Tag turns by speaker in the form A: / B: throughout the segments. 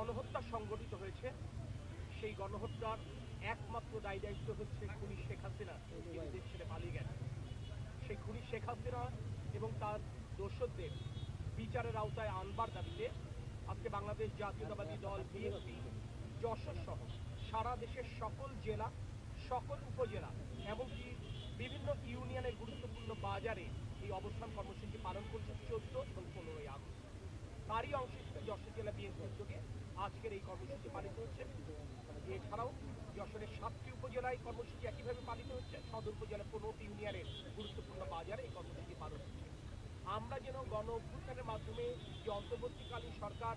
A: গণহত্যা সংগঠিত হয়েছে, সেই গণহত্যার একমাত্র দায় দায়িত্ব হচ্ছে খুনি শেখ হাসিনা, যিনি দেশ ছেড়ে পালিয়ে গেছে। সেই খুনি শেখ হাসিনা এবং তার দোসরদের বিচারের আওতায় আনবার দাবিতে আজকে বাংলাদেশ জাতীয়তাবাদী দল বিএনপি যশোর সহ সারা দেশের সকল জেলা, সকল উপজেলা, এমনকি বিভিন্ন ইউনিয়নের গুরুত্বপূর্ণ বাজারে এই অবস্থান কর্মসূচি পালন করছে 14 এবং 15ই আগস্ট। তারই অংশ হিসেবে যশোর জেলা বিএনপি উদ্যোগে আজকের এই কর্মসূচি পালিত হচ্ছে। এছাড়াও যশোরের 7টি উপজেলায় কর্মসূচি একইভাবে পালিত হচ্ছে। সদর উপজেলার 15টি ইউনিয়নের গুরুত্বপূর্ণ বাজারে এই কর্মসূচি পালন হচ্ছে। আমরা যেন গণ অভ্যুত্থানের মাধ্যমে যে অন্তর্বর্তীকালীন সরকার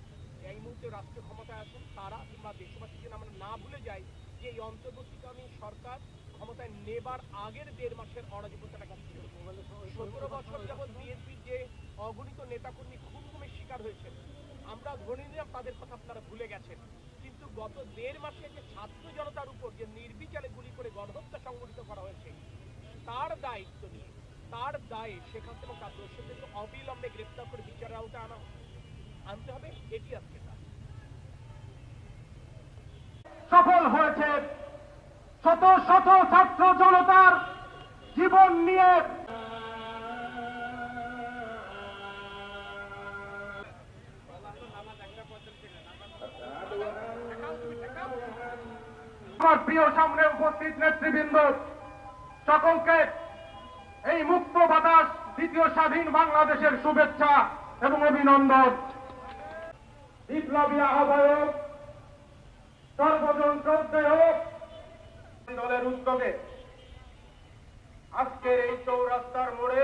A: এই মুহূর্তে রাষ্ট্র ক্ষমতায় আছেন তারা কিংবা দেশবাসী যেন আমরা না ভুলে যাই যে এই অন্তর্বর্তীকালীন সরকার ক্ষমতায় নেবার আগের 1.5 মাসের অরাজকতাটা কি ছিল। 17 বছর যাবৎ বিএনপির যে অগণিত নেতাকর্মী খুন গুমের শিকার হয়েছেন, আমরা ধরে নিলাম তাদের কথা আপনারা ভুলে গেছেন, কিন্তু গত 1.5 মাসে যে ছাত্র জনতার উপর যে নির্বিচারে গুলি করে গণহত্যা সংঘটিত করা হয়েছে, তার দায়িত্ব নিয়ে, তার দায়ে শেখ হাসিনা এবং তার দোষীদেরকে অবিলম্বে গ্রেফতার করে বিচারের আওতায় আনতে হবে। এটি আজকে
B: সফল হয়েছে। শত শত ছাত্র জনতার জীবন নিয়ে আমার প্রিয় সামনে উপস্থিত নেতৃবৃন্দ সকলকে এই মুক্ত বাতাস দ্বিতীয় স্বাধীন বাংলাদেশের শুভেচ্ছা এবং অভিনন্দন। বিপ্লবী আহ্বায়ক সর্বজন শ্রদ্ধেয় দলের উদ্যোগে আজকের এই চৌরাস্তার মোড়ে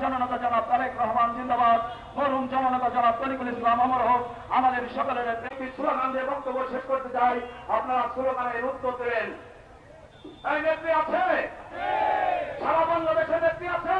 B: জননেতা জনাব তারেক রহমান জিন্দাবাদ, মরহুম জননেতা জনাব তরিকুল ইসলাম অমর হোক। আমাদের সকলের স্লোগান দিয়ে বক্তব্য শেষ করতে চাই, আপনারা স্লোগানের উত্তর দেবেন। এই নেত্রী আছে, সারা বাংলাদেশের নেত্রী আছে।